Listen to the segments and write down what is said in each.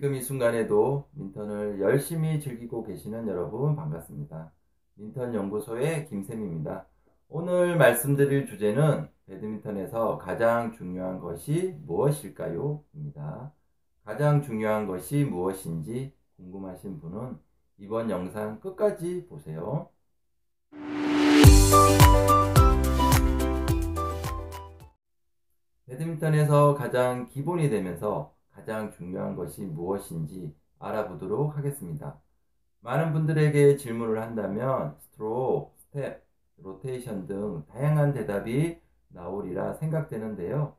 지금 이 순간에도 민턴을 열심히 즐기고 계시는 여러분 반갑습니다. 민턴 연구소의 김쌤입니다. 오늘 말씀드릴 주제는 배드민턴에서 가장 중요한 것이 무엇일까요? 입니다. 가장 중요한 것이 무엇인지 궁금하신 분은 이번 영상 끝까지 보세요. 배드민턴에서 가장 기본이 되면서 가장 중요한 것이 무엇인지 알아보도록 하겠습니다. 많은 분들에게 질문을 한다면 스트로크, 스텝, 로테이션 등 다양한 대답이 나오리라 생각되는데요.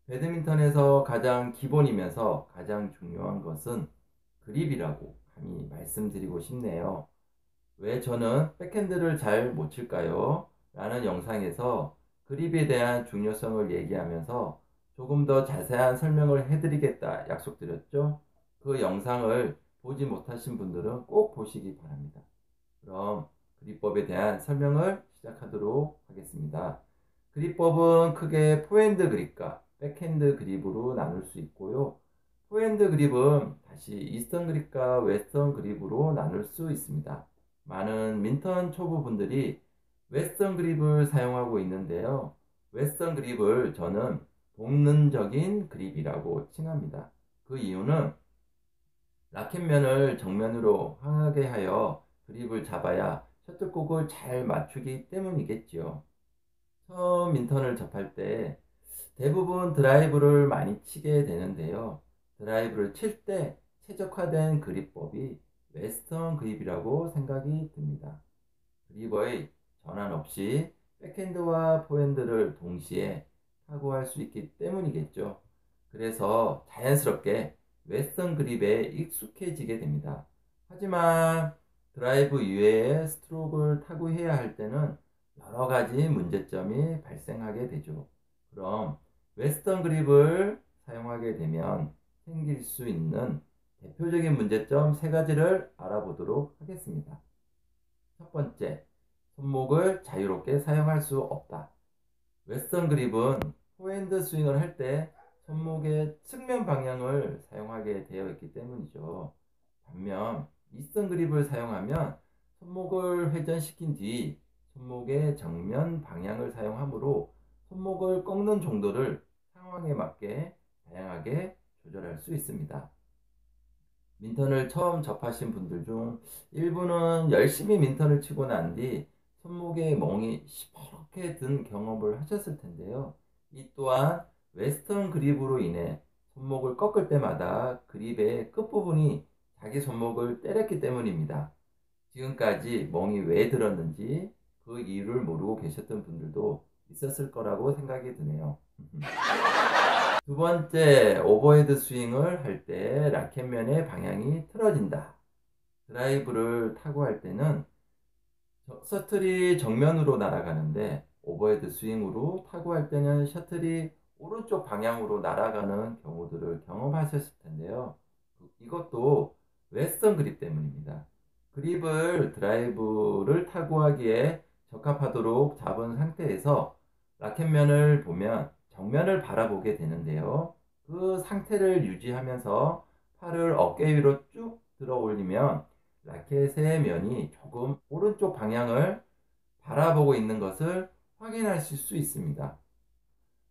배드민턴에서 가장 기본이면서 가장 중요한 것은 그립이라고 감히 말씀드리고 싶네요. 왜 저는 백핸드를 잘 못 칠까요? 라는 영상에서 그립에 대한 중요성을 얘기하면서 조금 더 자세한 설명을 해드리겠다 약속드렸죠? 그 영상을 보지 못하신 분들은 꼭 보시기 바랍니다. 그럼 그립법에 대한 설명을 시작하도록 하겠습니다. 그립법은 크게 포핸드 그립과 백핸드 그립으로 나눌 수 있고요. 포핸드 그립은 다시 이스턴 그립과 웨스턴 그립으로 나눌 수 있습니다. 많은 민턴 초보분들이 웨스턴 그립을 사용하고 있는데요. 웨스턴 그립을 저는 복른적인 그립이라고 칭합니다. 그 이유는 라켓면을 정면으로 향하게 하여 그립을 잡아야 셔틀콕을 잘 맞추기 때문이겠지요. 처음 민턴을 접할 때 대부분 드라이브를 많이 치게 되는데요. 드라이브를 칠 때 최적화된 그립법이 웨스턴 그립이라고 생각이 듭니다. 그립의 전환 없이 백핸드와 포핸드를 동시에 타구할 수 있기 때문이겠죠. 그래서 자연스럽게 웨스턴 그립에 익숙해지게 됩니다. 하지만 드라이브 이외에 스트로크를 타구해야 할 때는 여러 가지 문제점이 발생하게 되죠. 그럼 웨스턴 그립을 사용하게 되면 생길 수 있는 대표적인 문제점 세 가지를 알아보도록 하겠습니다. 첫 번째, 손목을 자유롭게 사용할 수 없다. 웨스턴 그립은 포핸드 스윙을 할 때 손목의 측면 방향을 사용하게 되어 있기 때문이죠. 반면 이스턴 그립을 사용하면 손목을 회전시킨 뒤 손목의 정면 방향을 사용하므로 손목을 꺾는 정도를 상황에 맞게 다양하게 조절할 수 있습니다. 민턴을 처음 접하신 분들 중 일부는 열심히 민턴을 치고 난 뒤 손목에 멍이 시퍼렇게 든 경험을 하셨을 텐데요. 이 또한 웨스턴 그립으로 인해 손목을 꺾을 때마다 그립의 끝부분이 자기 손목을 때렸기 때문입니다. 지금까지 멍이 왜 들었는지 그 이유를 모르고 계셨던 분들도 있었을 거라고 생각이 드네요. 두 번째, 오버헤드 스윙을 할 때 라켓면의 방향이 틀어진다. 드라이브를 타고 할 때는 셔틀이 정면으로 날아가는데 오버헤드 스윙으로 타고 할 때는 셔틀이 오른쪽 방향으로 날아가는 경우들을 경험하셨을 텐데요. 이것도 웨스턴 그립 때문입니다. 그립을 드라이브를 타고 하기에 적합하도록 잡은 상태에서 라켓면을 보면 정면을 바라보게 되는데요. 그 상태를 유지하면서 팔을 어깨 위로 쭉 들어 올리면 라켓의 면이 조금 오른쪽 방향을 바라보고 있는 것을 확인하실 수 있습니다.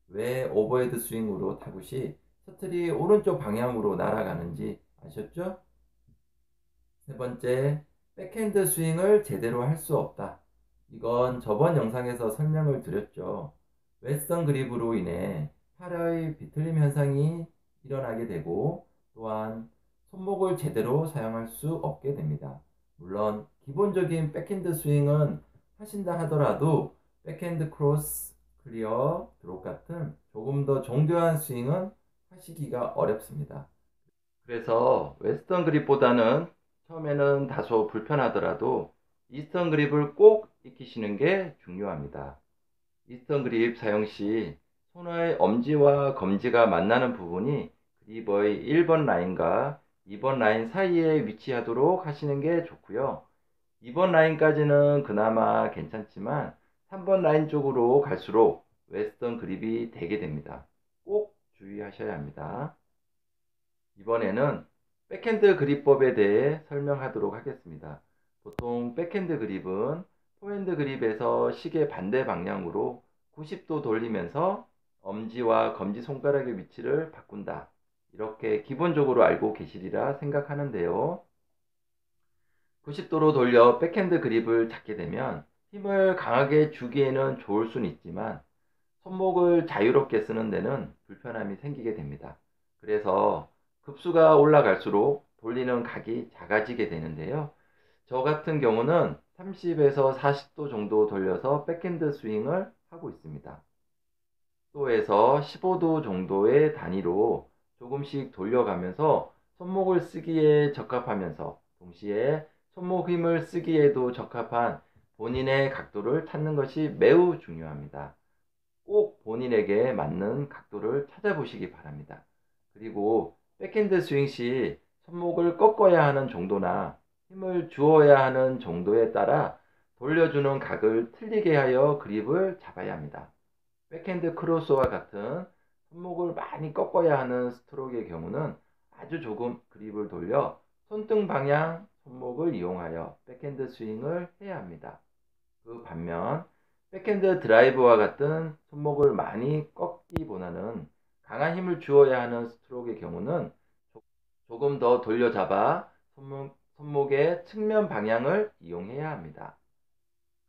왜 오버헤드 스윙으로 타구 시 셔틀이 오른쪽 방향으로 날아가는지 아셨죠? 세 번째, 백핸드 스윙을 제대로 할 수 없다. 이건 저번 영상에서 설명을 드렸죠. 웨스턴 그립으로 인해 팔의 비틀림 현상이 일어나게 되고 또한 손목을 제대로 사용할 수 없게 됩니다. 물론 기본적인 백핸드 스윙은 하신다 하더라도 백핸드 크로스, 클리어, 드롭 같은 조금 더 정교한 스윙은 하시기가 어렵습니다. 그래서 웨스턴 그립보다는 처음에는 다소 불편하더라도 이스턴 그립을 꼭 익히시는 게 중요합니다. 이스턴 그립 사용 시 손의 엄지와 검지가 만나는 부분이 그립의 1번 라인과 2번 라인 사이에 위치하도록 하시는 게 좋고요. 2번 라인까지는 그나마 괜찮지만 3번 라인 쪽으로 갈수록 웨스턴 그립이 되게 됩니다. 꼭 주의하셔야 합니다. 이번에는 백핸드 그립법에 대해 설명하도록 하겠습니다. 보통 백핸드 그립은 포핸드 그립에서 시계 반대 방향으로 90도 돌리면서 엄지와 검지 손가락의 위치를 바꾼다. 이렇게 기본적으로 알고 계시리라 생각하는데요. 90도로 돌려 백핸드 그립을 잡게 되면 힘을 강하게 주기에는 좋을 수는 있지만 손목을 자유롭게 쓰는 데는 불편함이 생기게 됩니다. 그래서 급수가 올라갈수록 돌리는 각이 작아지게 되는데요. 저 같은 경우는 30에서 40도 정도 돌려서 백핸드 스윙을 하고 있습니다. 10도에서 15도 정도의 단위로 조금씩 돌려가면서 손목을 쓰기에 적합하면서 동시에 손목 힘을 쓰기에도 적합한 본인의 각도를 찾는 것이 매우 중요합니다. 꼭 본인에게 맞는 각도를 찾아보시기 바랍니다. 그리고 백핸드 스윙 시 손목을 꺾어야 하는 정도나 힘을 주어야 하는 정도에 따라 돌려주는 각을 틀리게 하여 그립을 잡아야 합니다. 백핸드 크로스와 같은 손목을 많이 꺾어야 하는 스트로크의 경우는 아주 조금 그립을 돌려 손등 방향 손목을 이용하여 백핸드 스윙을 해야 합니다. 그 반면 백핸드 드라이브와 같은 손목을 많이 꺾기보다는 강한 힘을 주어야 하는 스트로크의 경우는 조금 더 돌려잡아 손목의 측면 방향을 이용해야 합니다.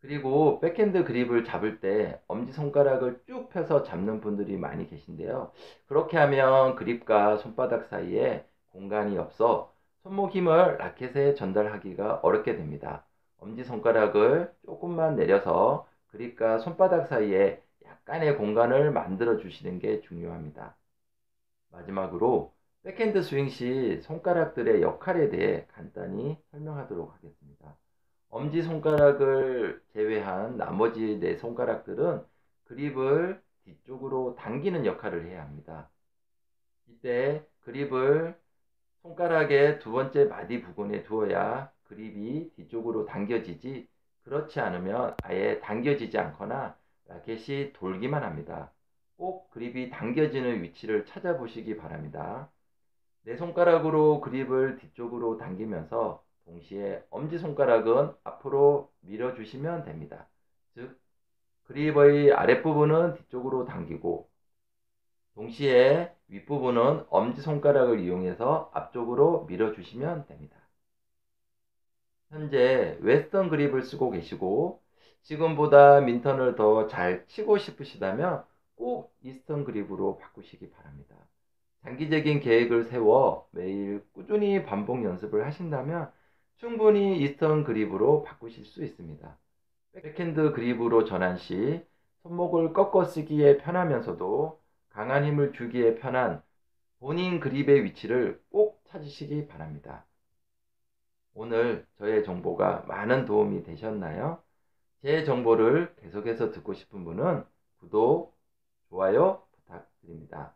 그리고 백핸드 그립을 잡을 때 엄지손가락을 쭉 펴서 잡는 분들이 많이 계신데요. 그렇게 하면 그립과 손바닥 사이에 공간이 없어 손목 힘을 라켓에 전달하기가 어렵게 됩니다. 엄지손가락을 조금만 내려서 그립과 손바닥 사이에 약간의 공간을 만들어 주시는 게 중요합니다. 마지막으로 백핸드 스윙 시 손가락들의 역할에 대해 간단히 설명하도록 하겠습니다. 엄지손가락을 제외한 나머지 네 손가락들은 그립을 뒤쪽으로 당기는 역할을 해야 합니다. 이때 그립을 손가락의 두 번째 마디 부분에 두어야 그립이 뒤쪽으로 당겨지지, 그렇지 않으면 아예 당겨지지 않거나 라켓이 돌기만 합니다. 꼭 그립이 당겨지는 위치를 찾아보시기 바랍니다. 내 손가락으로 그립을 뒤쪽으로 당기면서 동시에 엄지손가락은 앞으로 밀어주시면 됩니다. 즉, 그립의 아랫부분은 뒤쪽으로 당기고 동시에 윗부분은 엄지손가락을 이용해서 앞쪽으로 밀어주시면 됩니다. 현재 웨스턴 그립을 쓰고 계시고 지금보다 민턴을 더 잘 치고 싶으시다면 꼭 이스턴 그립으로 바꾸시기 바랍니다. 장기적인 계획을 세워 매일 꾸준히 반복 연습을 하신다면 충분히 이스턴 그립으로 바꾸실 수 있습니다. 백핸드 그립으로 전환 시 손목을 꺾어 쓰기에 편하면서도 강한 힘을 주기에 편한 본인 그립의 위치를 꼭 찾으시기 바랍니다. 오늘 저의 정보가 많은 도움이 되셨나요? 제 정보를 계속해서 듣고 싶은 분은 구독, 좋아요 부탁드립니다.